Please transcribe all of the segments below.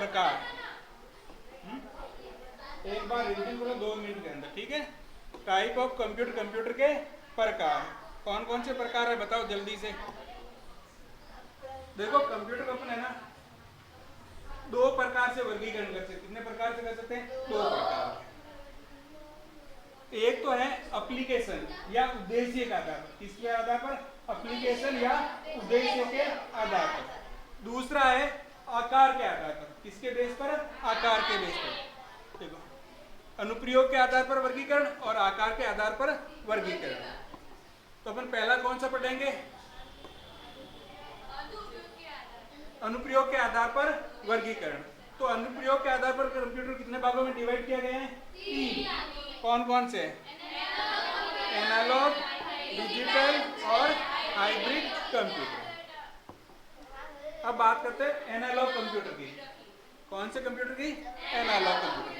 प्रकार। एक बार रिवीजन करो 2 मिनट के अंदर, ठीक है। टाइप ऑफ कंप्यूटर, कंप्यूटर के प्रकार। कौन कौन से प्रकार है बताओ जल्दी से। देखो कंप्यूटर को अपन है ना 2 प्रकार से वर्गीकरण कर सकते हैं। कितने प्रकार से कर सकते हैं? 2 प्रकार। एक तो है एप्लीकेशन या उद्देश्य के आधार पर। किसके आधार पर? एप्लीकेशन या उद्देश्य के आधार पर। दूसरा है आकार के आधार पर। किसके बेस पर? आकार के बेस पर। देखो अनुप्रयोग के आधार पर वर्गीकरण और आकार के आधार पर वर्गीकरण। तो अपन पहला कौन सा पढ़ेंगे? अनुप्रयोग के आधार पर वर्गीकरण। तो अनुप्रयोग के आधार पर कंप्यूटर कितने भागों में डिवाइड किया गया है? 3। कौन कौन से? एनालॉग, डिजिटल और हाइब्रिड कंप्यूटर। अब बात करते हैं एनालॉग कंप्यूटर की। कौन से कंप्यूटर की? Analogue computer.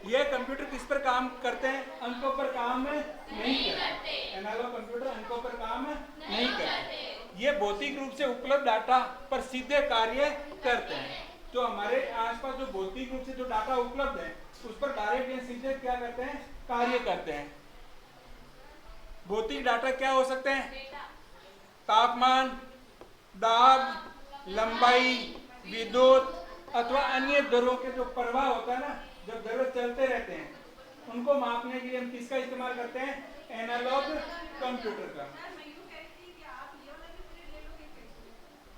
ये कंप्यूटर किस पर काम करते हैं? अंकों पर काम नहीं करते। एनालॉग कंप्यूटर अंकों पर काम नहीं करते। ये भौतिक रूप से उपलब्ध डाटा पर सीधे कार्य करते हैं। जो हमारे आसपास जो भौतिक रूप से जो डाटा उपलब्ध है उस पर डायरेक्ट या सीधे क्या करते हैं? कार्य करते हैं। भौतिक डाटा क्या हो सकते हैं? तापमान, दाब, लंबाई, विद्युत अथवा अन्य दरों के जो प्रवाह होता है ना, जब दर चलते रहते हैं उनको मापने के लिए हम किसका इस्तेमाल करते हैं? एनालॉग कंप्यूटर का।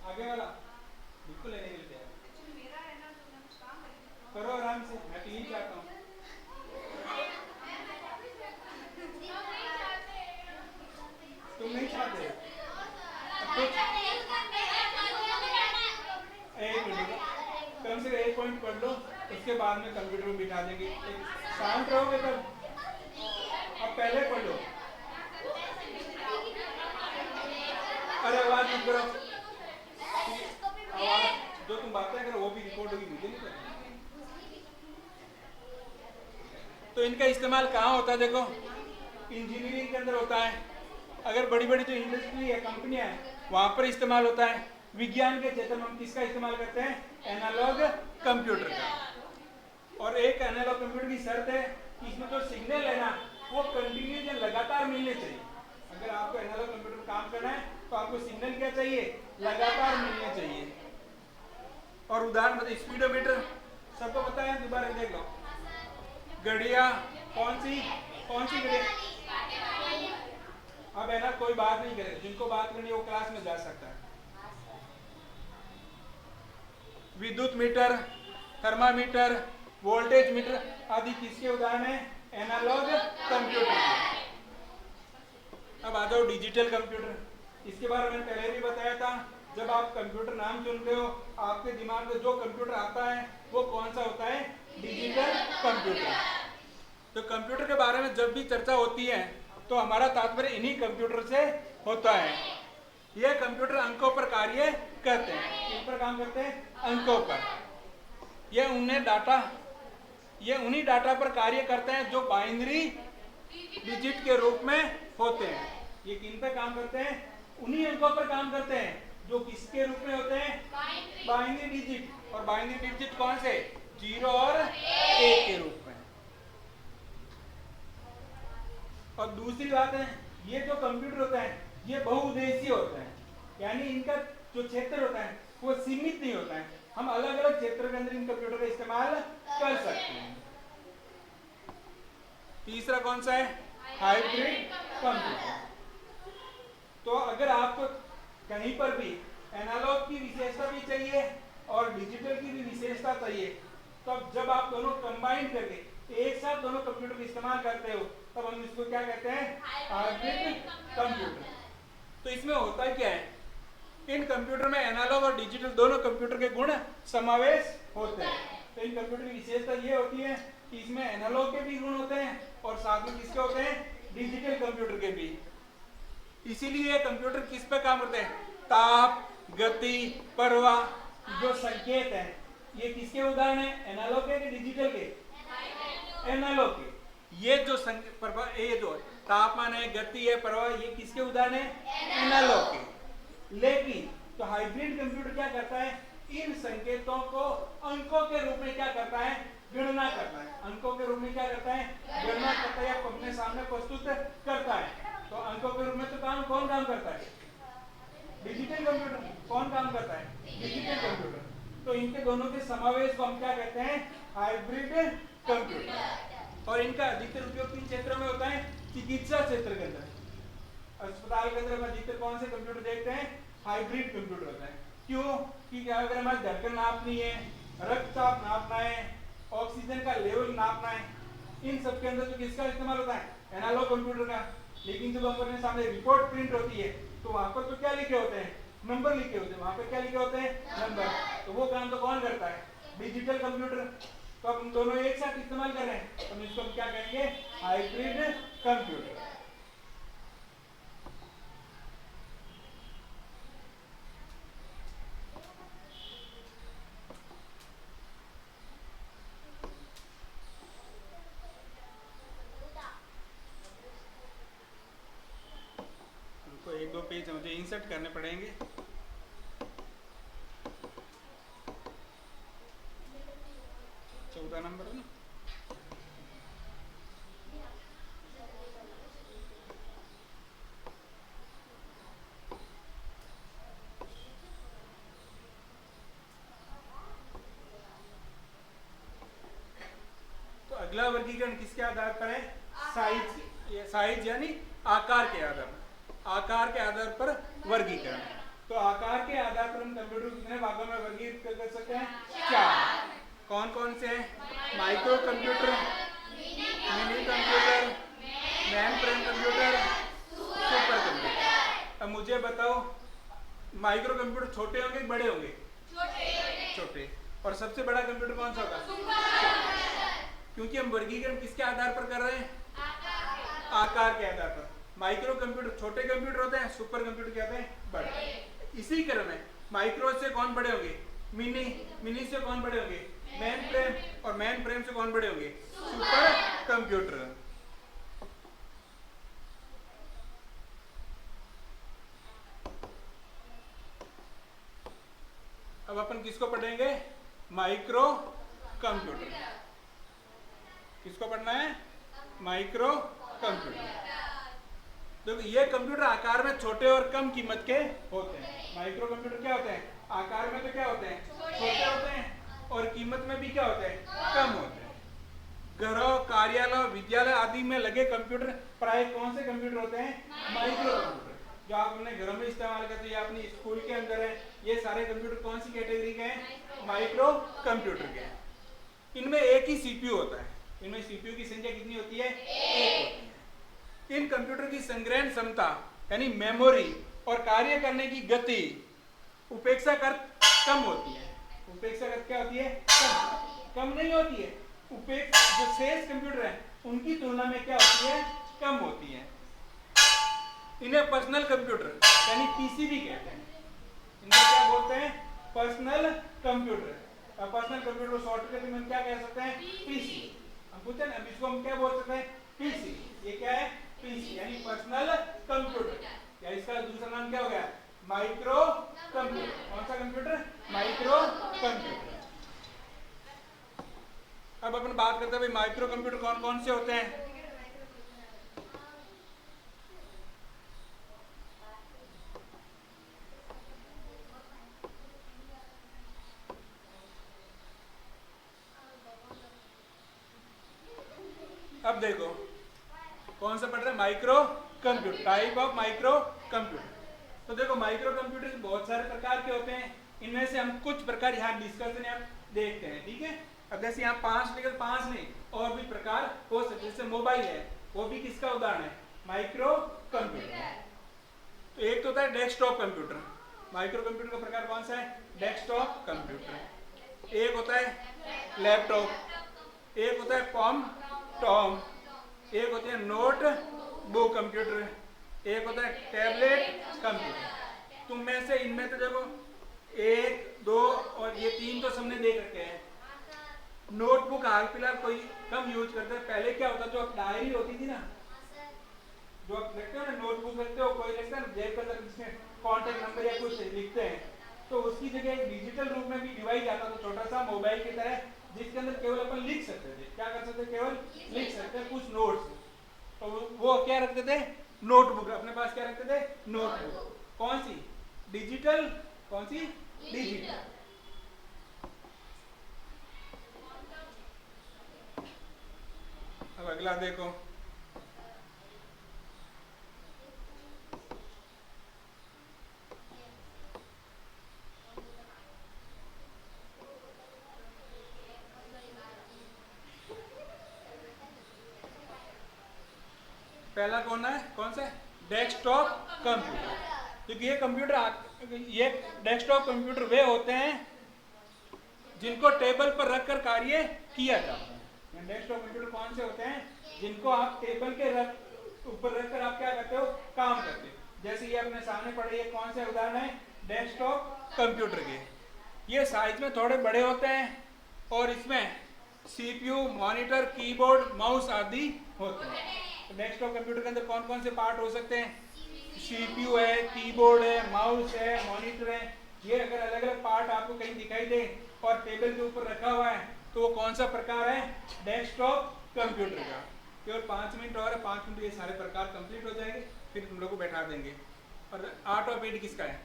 आगे वाला बिल्कुल लेने के लिए तैयार करो आराम से। मैं तो यही चाहता हूँ। तुम नहीं चाहते? एक मिनट कम से 1 पॉइंट पढ़ लो, उसके बाद में कंप्यूटर में बिठा देंगे। शांत रहोगे तब। अब पहले पढ़ लो। अरे आवाज मत करो। आवाज जो तुम बातें करो वो भी रिकॉर्ड होगी, मुझे नहीं करना। तो इनका इस्तेमाल कहाँ होता है? देखो इंजीनियरिंग के अंदर होता है। अगर बड़ी बड़ी जो इंडस्ट्री है, कंपनियां हैं, वहां पर इस्तेमाल होता है। विज्ञान के क्षेत्र में हम किसका इस्तेमाल करते हैं? एनालॉग कंप्यूटर का। और एक एनालॉग कंप्यूटर की शर्त है कि इसमें जो सिग्नल है ना वो कंटिन्यूस या लगातार मिलने चाहिए। अगर आपको एनालॉग कंप्यूटर में काम करना है तो आपको सिग्नल क्या चाहिए? लगातार मिलने चाहिए। और उदाहरण स्पीडोमीटर सबको पता है, दोबारा देख लो। घड़ियां कौन सी घड़ियां? अब है ना कोई बात नहीं करे, जिनको बात करनी है वो क्लास में जा सकता है। विद्युत मीटर, थर्मामीटर, वोल्टेज मीटर आदि किसके उदाहरण है? Analogue computer. अब आ जाओ डिजिटल कंप्यूटर। इसके बारे में पहले भी बताया था। जब आप कंप्यूटर नाम सुनते हो आपके दिमाग में जो कंप्यूटर आता है वो कौन सा होता है? Digital computer. तो कंप्यूटर के बारे में जब भी चर्चा होती है तो हमारा तात्पर्य इन्हीं कंप्यूटर से होता है। यह कंप्यूटर अंकों पर कार्य करते हैं। किन पर काम करते हैं? अंकों पर। यह उन्हीं डाटा पर कार्य करते हैं जो बाइनरी डिजिट के रूप में होते हैं। ये किन पर काम करते हैं? उन्हीं अंकों पर काम करते हैं जो किसके रूप में होते हैं? Binary digit. और बाइनरी डिजिट कौन से? 0 और 1 के रूप में। और दूसरी बात है, ये जो कंप्यूटर होता है ये बहुउद्देशीय होता है। यानी इनका जो क्षेत्र होता है वो सीमित नहीं होता है। हम अलग अलग क्षेत्र के अंदर इन कंप्यूटर का इस्तेमाल कर सकते हैं। तीसरा कौन सा है? Hybrid computer. तो अगर आपको कहीं पर भी एनालॉग की विशेषता भी चाहिए और डिजिटल की भी विशेषता चाहिए, तो जब आप दोनों कंबाइन करके एक साथ दोनों कंप्यूटर का इस्तेमाल करते हो तब हम इसको क्या कहते हैं? Hybrid computer. तो इसमें होता क्या है? इन कंप्यूटर में एनालॉग और डिजिटल दोनों कंप्यूटर के गुण समावेश होते हैं। तो इन कंप्यूटर की विशेषता ये होती है कि इसमें एनालॉग के भी गुण होते हैं और साथ में किसके होते हैं? डिजिटल कंप्यूटर के भी। इसीलिए ये कंप्यूटर किस पे काम करते हैं? ताप, गति, प्रवाह जो संकेत है ये किसके उदाहरण है? एनालॉग के डिजिटल के? एनालॉग के। ये जो ये जो तापमान है, गति है, प्रवाह, ये किसके उदाहरण है? एनालॉग के। लेकिन तो हाइब्रिड कंप्यूटर क्या करता है? इन संकेतों को अंकों के रूप में क्या करता है, गणना करता है। अंकों के रूप में क्या करता है, गणना करता है, अपने सामने प्रस्तुत करता है। तो अंकों के रूप में तो कौन काम करता है, डिजिटल कंप्यूटर। कौन काम करता है, डिजिटल कंप्यूटर। तो इनके दोनों के समावेश को हम क्या कहते हैं, हाइब्रिड कंप्यूटर। और इनका अधिकतर उपयोग किन क्षेत्रों में होता है, चिकित्सा क्षेत्र के अंदर, अस्पताल के अंदर अधिकतर कौन से कंप्यूटर देखते हैं, हाइब्रिड कंप्यूटर होता है। क्यों कि अगर हमारी धड़कन नापनी है, रक्तचाप नापना है, ऑक्सीजन का लेवल नापना है, इन सब के अंदर तो किसका इस्तेमाल होता है, एनालॉग कंप्यूटर का। लेकिन जब अपने सामने रिपोर्ट प्रिंट होती है तो वहां पर तो क्या लिखे होते हैं, नंबर लिखे होते हैं, वहां पर क्या लिखे होते हैं, नंबर। तो वो काम तो कौन करता है, डिजिटल कंप्यूटर। तो अब दोनों एक साथ इस्तेमाल कर रहे हैं, तो इसको हम क्या कहेंगे, हाइब्रिड कंप्यूटर। एक दो पेज मुझे इंसर्ट करने पड़ेंगे। चौदह नंबर है ना। तो अगला वर्गीकरण किसके आधार पर है, साइज। साइज यानी आकार के आधार पर, आकार के आधार पर वर्गीकरण। तो आकार के आधार पर हम कंप्यूटर को कितने भागों में वर्गीकृत कर सकते हैं, 4। कौन कौन से हैं, micro computer, mini computer, main frame computer, super computer. अब मुझे बताओ, माइक्रो कंप्यूटर छोटे होंगे बड़े होंगे, छोटे। और सबसे बड़ा कंप्यूटर कौन सा होगा, क्योंकि हम वर्गीकरण किसके आधार पर कर रहे हैं, आकार के आधार पर। माइक्रो कंप्यूटर छोटे कंप्यूटर होते हैं, सुपर कंप्यूटर क्या होते हैं, बड़े। इसी क्रम में माइक्रो से कौन बड़े होंगे, मिनी, मिनी से कौन बड़े होंगे, मेन फ्रेम, और मेन फ्रेम से कौन बड़े होंगे, सुपर कंप्यूटर। अब अपन किसको पढ़ेंगे, माइक्रो कंप्यूटर। किसको पढ़ना है, माइक्रो कंप्यूटर। देखो ये कंप्यूटर आकार में छोटे और कम कीमत के होते हैं। माइक्रो कंप्यूटर क्या होते हैं, आकार में तो क्या होते हैं, छोटे होते हैं, और कीमत में भी क्या होते हैं, कम होते हैं। घरों, कार्यालय, विद्यालय आदि में लगे कंप्यूटर प्राय कौन से कंप्यूटर होते हैं, माइक्रो कंप्यूटर। जो आप अपने घरों में इस्तेमाल करते हैं, अपनी स्कूल के अंदर है, ये सारे कंप्यूटर कौन सी कैटेगरी के हैं, माइक्रो कंप्यूटर के। इनमें एक ही सीपीयू होता है। इनमें सीपीयू की संख्या कितनी होती है, 1 होती है। इन कंप्यूटर की संग्रहण क्षमता यानी मेमोरी और कार्य करने की गति उपेक्षाकृत कम होती है। उपेक्षाकृत क्या होती है, कम नहीं होती है। जो शेष कंप्यूटर है उनकी तुलना में क्या होती है, कम होती है। इन्हें पर्सनल कंप्यूटर यानी पीसीबी कहते हैं। इनको क्या बोलते हैं, पर्सनल कंप्यूटर। पर्सनल कंप्यूटर को शॉर्टकट में क्या कह सकते हैं, पीसी। हम पूछते हैं, इसको हम क्या बोल सकते हैं, पीसी। ये क्या है, पीसी यानी पर्सनल कंप्यूटर। या इसका दूसरा नाम क्या हो गया, माइक्रो कंप्यूटर। कौन सा कंप्यूटर, माइक्रो कंप्यूटर। अब अपन बात करते हैं भाई माइक्रो कंप्यूटर कौन कौन से होते हैं। अब देखो कौन सा पढ़ रहे हैं, micro computer, type of micro computer. तो देखो माइक्रो कंप्यूटर बहुत सारे प्रकार के होते हैं। इनमें से हम कुछ प्रकार यहाँ डिस्कशन यहाँ देखते हैं, ठीक है। अब जैसे यहाँ 5 लेकर 5 नहीं, और भी प्रकार हो सकते, जैसे मोबाइल है, वो भी किसका उदाहरण है, माइक्रो कंप्यूटर। तो एक तो होता है डेस्कटॉप कंप्यूटर। माइक्रो कंप्यूटर का प्रकार कौन सा है, डेस्कटॉप कंप्यूटर। एक होता है लैपटॉप, एक होता है पॉम टॉम, एक होते हैं नोट बुक कंप्यूटर, एक होता है टैबलेट कंप्यूटर। तुम में से इनमें तो देखो 1, 2 और ये 3 तो सबने देख रखे हैं। नोटबुक हाल फिलहाल कोई कम यूज करते हैं। पहले क्या होता, जो डायरी होती थी ना, जो आप लिखते हो ना, नोटबुक लिखते हो, कोई लिखता है ना जेब पर जिसमें कॉन्टेक्ट नंबर या कुछ लिखते हैं, तो तो उसकी जगह एक डिजिटल रूप में भी डिवाइस आता था, छोटा सा मोबाइल की तरह, जिसके अंदर केवल अपन लिख सकते थे। क्या कर सकते थे? केवल लिख सकते थे कुछ नोट्स। तो वो क्या रखते थे? नोटबुक। अपने पास क्या रखते थे? नोटबुक। कौन सी? डिजिटल। कौन सी? डिजिटल। अब अगला देखो, पहला कौन है? कौन सा? Desktop computer. क्योंकि ये डेस्कटॉप कंप्यूटर वे होते हैं जिनको टेबल पर रखकर कार्य किया जाता है। डेस्कटॉप कंप्यूटर कौन से होते हैं? जिनको आप टेबल के ऊपर रखकर आप क्या करते हो? काम करते हो। जैसे ये अपने सामने पड़े, ये कौन से उदाहरण है डेस्कटॉप कंप्यूटर के? ये साइज में थोड़े बड़े होते हैं और इसमें सीपीयू, मॉनिटर, कीबोर्ड, माउस आदि होते हैं। तो डेस्कटॉप कंप्यूटर के अंदर कौन कौन से पार्ट हो सकते हैं? सीपीयू है, कीबोर्ड है, माउस है, मॉनिटर है। ये अगर अलग अलग पार्ट आपको कहीं दिखाई दे और टेबल के ऊपर रखा हुआ है तो वो कौन सा प्रकार है? डेस्कटॉप कंप्यूटर का। केवल 5 मिनट और है, 5 मिनट ये सारे प्रकार कंप्लीट हो जाएंगे, फिर तुम लोग को बैठा देंगे। और आर्ट ऑफ एड किसका है?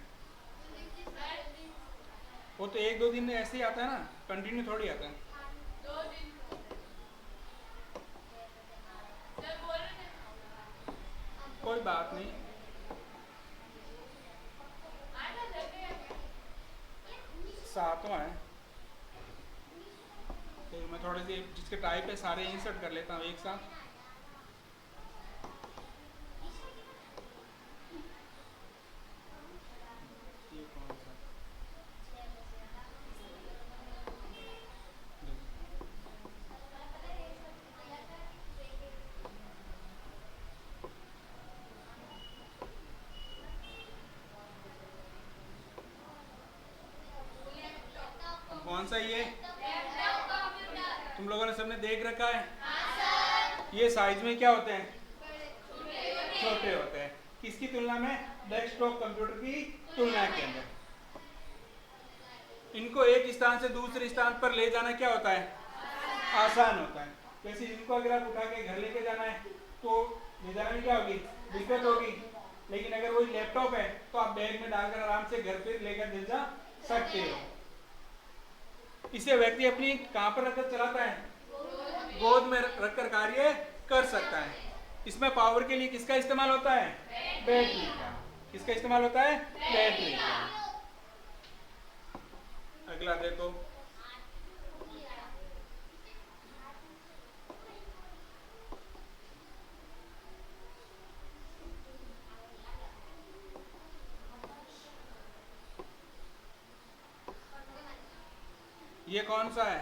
वो तो 1-2 दिन में ऐसे ही आता है ना, कंटिन्यू थोड़ी आता है। कोई बात नहीं, सातवां है। तो मैं थोड़े से जिसके टाइप है सारे इंसर्ट कर लेता हूँ एक साथ। ये कौन सा? कौन सा ये? तुम लोगों ने सबने देख रखा है? ये साइज में क्या होते हैं? छोटे होते हैं। किसकी तुलना में? डेस्कटॉप कंप्यूटर की तुलना के अंदर। इनको एक स्थान से दूसरे स्थान पर ले जाना क्या होता है? आसान होता है। जैसे इनको अगर आप उठा के घर लेके जाना है तो ले जाने में क्या होगी? दिक्कत होगी। लेकिन अगर वही लैपटॉप है तो आप बैग में डालकर आराम से घर पे लेकर ले जा सकते हो। इसे व्यक्ति अपनी कहां पर रखकर चलाता है? गोद में रखकर कार्य कर सकता है। इसमें पावर के लिए किसका इस्तेमाल होता है? बैटरी का। किसका इस्तेमाल होता है? बैटरी का। अगला देखो, ये कौन सा है?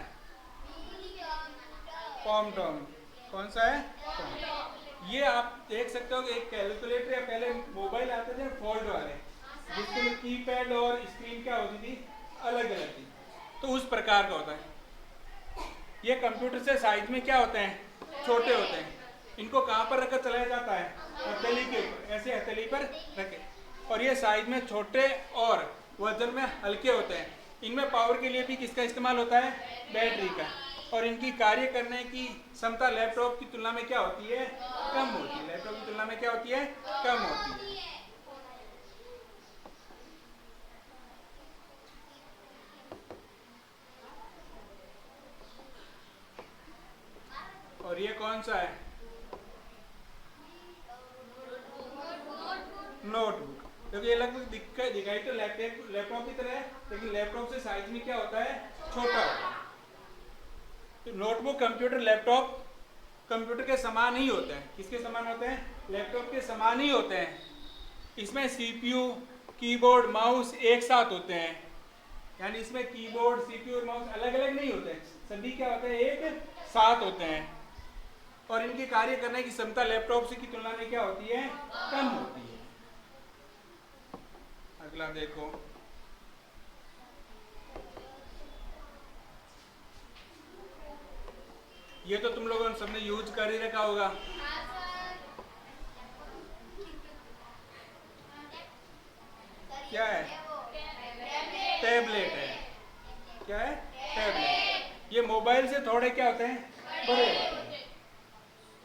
पॉमटॉम। कौन सा है? ये आप देख सकते हो कि एक कैलकुलेटर या पहले मोबाइल आते थे फोल्ड वाले, जिसके लिए कीपैड और स्क्रीन क्या होती थी? अलग अलग थी। तो उस प्रकार का होता है। ये कंप्यूटर से साइज में क्या होते हैं? छोटे होते हैं। इनको कहाँ पर रखकर चलाया जाता है? हथेली के ऊपर, ऐसे हथेली पर रखे। और ये साइज में छोटे और वजन में हल्के होते हैं। इनमें पावर के लिए भी किसका इस्तेमाल होता है? बैटरी का। और इनकी कार्य करने की क्षमता लैपटॉप की तुलना में क्या होती है? कम होती है। लैपटॉप की तुलना में क्या होती है? कम होती है। और ये कौन सा है? नोटबुक। क्योंकि ये लगभग दिखाई तो लैपटॉप की तरह है, लेकिन लैपटॉप से साइज में क्या होता है? छोटा होता है। तो नोटबुक कंप्यूटर लैपटॉप कंप्यूटर के समान ही होते हैं। किसके समान होते हैं? लैपटॉप के समान ही होते हैं। इसमें सीपीयू, कीबोर्ड, माउस एक साथ होते हैं। यानी इसमें कीबोर्ड, सीपीयू और माउस अलग अलग नहीं होते हैं, सभी क्या होते हैं? एक साथ होते हैं। और इनकी कार्य करने की क्षमता लैपटॉप से की तुलना में क्या होती है? कम होती है। अगला देखो, ये तो तुम लोगों ने सबने यूज कर ही रखा होगा। क्या है? टैबलेट है। क्या है? टैबलेट। ये मोबाइल से थोड़े क्या होते हैं? बड़े होते हैं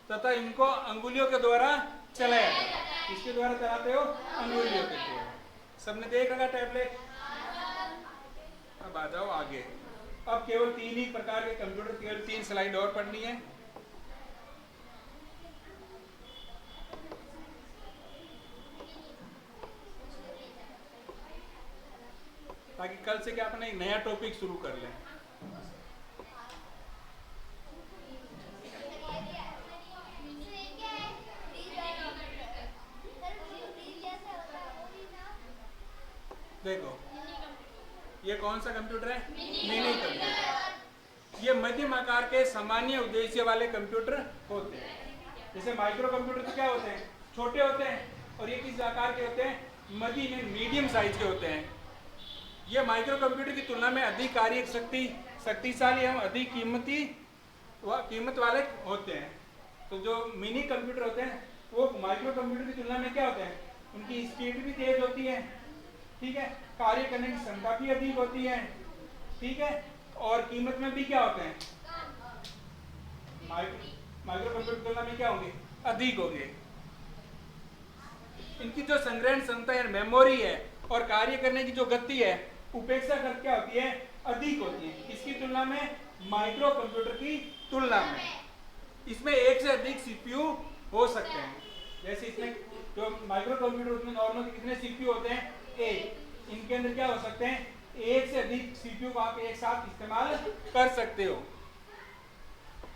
तथा इनको अंगुलियों के द्वारा चलाया जाता है। किसके द्वारा चलाते हो? अंगुलियों के द्वारा। सबने देख रखा टैबलेट। अब आ जाओ आगे। अब केवल 3 ही प्रकार के कंप्यूटर, केवल 3 स्लाइड और पढ़नी है। ताकि कल से क्या अपना एक नया टॉपिक शुरू कर लें। देखो ये कौन सा कंप्यूटर है? Mini computer. ये मध्यम आकार के सामान्य उद्देश्य वाले कंप्यूटर होते हैं। जैसे माइक्रो कंप्यूटर तो क्या होते हैं? छोटे होते हैं। और ये किस आकार के होते हैं? मध्यम में मीडियम साइज के होते हैं। ये माइक्रो कंप्यूटर की तुलना में अधिक कार्य शक्तिशाली एवं अधिक कीमत वाले होते हैं। तो जो मिनी कंप्यूटर होते हैं वो माइक्रो कंप्यूटर की तुलना में क्या होते हैं? उनकी स्पीड भी तेज होती है, ठीक है, कार्य करने की क्षमता भी अधिक होती है, ठीक है, और कीमत में भी क्या होते हैं? माइक्रो कंप्यूटर की तुलना में क्या होंगे? अधिक होंगे। इनकी जो संग्रहण क्षमता है, मेमोरी है, और कार्य करने की जो गति है उपेक्षाकृत क्या होती है? अधिक होती है। किसकी तुलना में? माइक्रो कंप्यूटर की तुलना में। इसमें एक से अधिक सीपीयू हो सकते हैं। जैसे इसमें जो माइक्रो कंप्यूटर उसमें नॉर्मल कितने सीपीयू होते हैं? एक। इनके अंदर क्या हो सकते हैं? एक से अधिक सीपीयू को आप एक साथ इस्तेमाल कर सकते हो।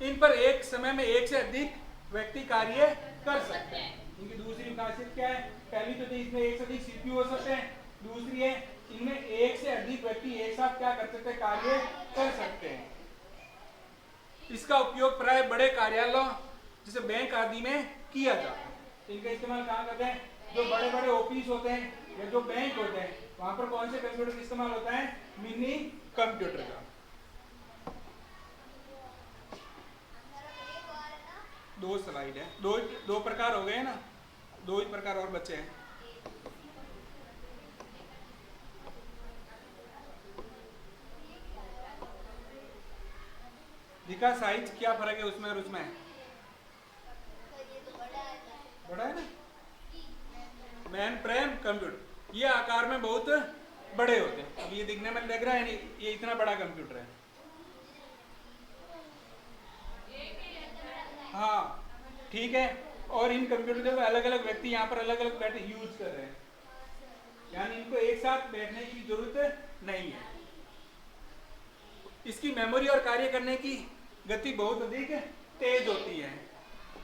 इन पर एक समय में एक से अधिक व्यक्ति कार्य कर सकते हैं। इनकी दूसरी खासियत क्या है? पहली तो इसमें एक से अधिक सीपीयू हो सकते हैं। दूसरी है इनमें एक से अधिक व्यक्ति एक साथ क्या कर सकते हैं? कार्य कर सकते हैं। इसका उपयोग प्राय बड़े कार्यालयों जैसे बैंक आदि में किया जाता है। इनका इस्तेमाल कहाँ करते हैं? जो बड़े बड़े ऑफिस होते हैं या जो बैंक होते हैं वहां पर कौन से कंप्यूटर का इस्तेमाल होता है? मिनी कंप्यूटर का। दो स्लाइड है, दो प्रकार हो गए ना, 2 ही प्रकार और बचे हैं। दिखा साइज क्या फर्क है उसमें और उसमें? बड़ा है ना। मेन फ्रेम कंप्यूटर ये आकार में बहुत बड़े होते हैं। अब ये दिखने में लग रहा है नहीं ये इतना बड़ा कंप्यूटर है। हाँ ठीक है। और इन कंप्यूटर को अलग अलग व्यक्ति यहाँ पर अलग अलग बैठे यूज कर रहे हैं, यानी इनको एक साथ बैठने की जरूरत नहीं है। इसकी मेमोरी और कार्य करने की गति बहुत अधिक तेज होती है।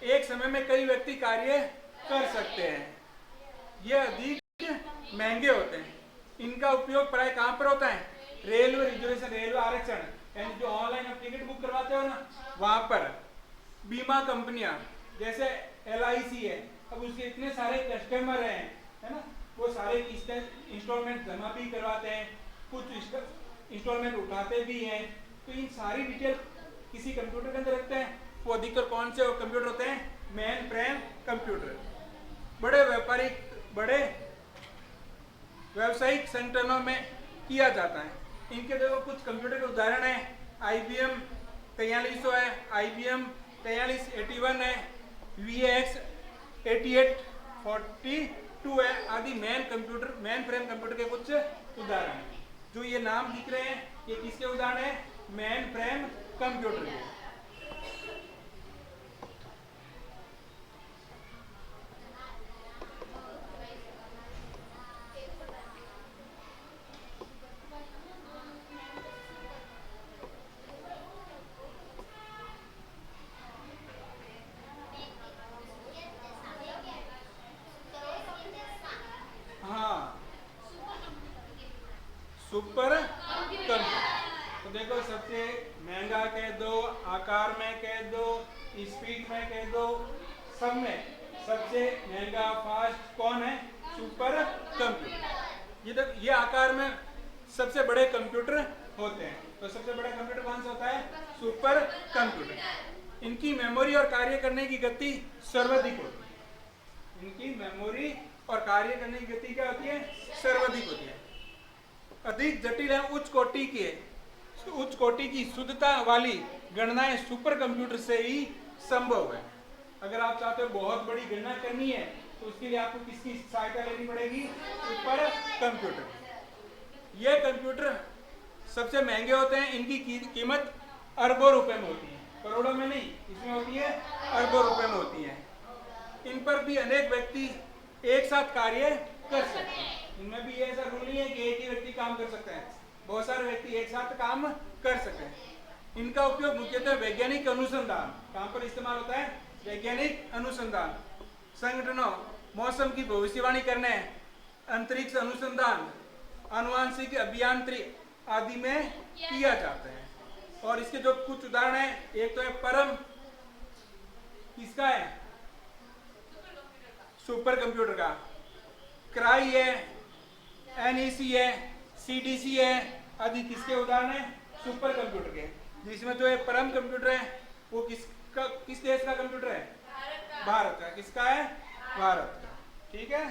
एक समय में कई व्यक्ति कार्य कर सकते हैं। ये अधिक महंगे होते हैं। इनका उपयोग प्राय कहाँ पर होता है? रेलवे रिजर्वेशन, रेलवे आरक्षण, यानी जो ऑनलाइन आप टिकट बुक करवाते हो ना वहां पर। बीमा कंपनियां जैसे LIC है, अब उसके इतने सारे कस्टमर हैं, है ना, वो सारे इंस्टॉलमेंट जमा भी करवाते हैं, कुछ इंस्टॉलमेंट उठाते भी हैं। तो इन सारी डिटेल किसी कंप्यूटर के अंदर रखते हैं। वो अधिकतर कौन से कंप्यूटर होते हैं? Main frame computer. बड़े व्यावसायिक संगठनों में किया जाता है। इनके देखो कुछ कंप्यूटर के उदाहरण है। IBM 4300 है, IBM 4381 है, VX 8842 है आदि मेन फ्रेम कंप्यूटर के कुछ उदाहरण हैं। जो ये नाम दिख रहे हैं ये किसके उदाहरण है? मेन फ्रेम कंप्यूटर के। Super computer. तो देखो सबसे महंगा कह दो, आकार में कह दो, स्पीड में कह दो, सब में सबसे महंगा फास्ट कौन है? Super computer. ये देखो ये आकार में सबसे बड़े कंप्यूटर होते हैं। तो सबसे बड़ा कंप्यूटर कौन सा होता है? Super computer. इनकी मेमोरी और कार्य करने की गति सर्वाधिक होती है। इनकी मेमोरी और कार्य करने की गति क्या होती है? सर्वाधिक होती है। अधिक जटिल है उच्च कोटि की शुद्धता वाली गणनाएं सुपर कंप्यूटर से ही संभव है। अगर आप चाहते हो बहुत बड़ी गणना करनी है तो उसके लिए आपको किसकी सहायता लेनी पड़ेगी? Super computer. ये कंप्यूटर सबसे महंगे होते हैं, इनकी कीमत अरबों रुपए में होती है, करोड़ों में नहीं, इसमें होती है अरबों रुपए में होती है। इन पर भी अनेक व्यक्ति एक साथ कार्य कर सकते हैं। इनमें भी ऐसा रूल नहीं है कि एक ही व्यक्ति काम कर सकते हैं, बहुत सारे व्यक्ति एक साथ काम कर सकते हैं। इनका उपयोग मुख्यतः वैज्ञानिक अनुसंधान काम पर इस्तेमाल होता है। वैज्ञानिक अनुसंधान, संगठनों, मौसम की भविष्यवाणी करने, अंतरिक्ष अनुसंधान, आनुवांशिक अभियांत्रिकी आदि में किया जाता है। और इसके जो कुछ उदाहरण हैं, एक तो है परम, किसका है? सुपर कंप्यूटर का। क्राई है, एनईसी है, सीडीसी है आदि किसके उदाहरण हैं? सुपर कंप्यूटर के। जिसमें जो है परम कंप्यूटर है वो किस देश का कंप्यूटर है? भारत का। किसका है? भारत का। ठीक है।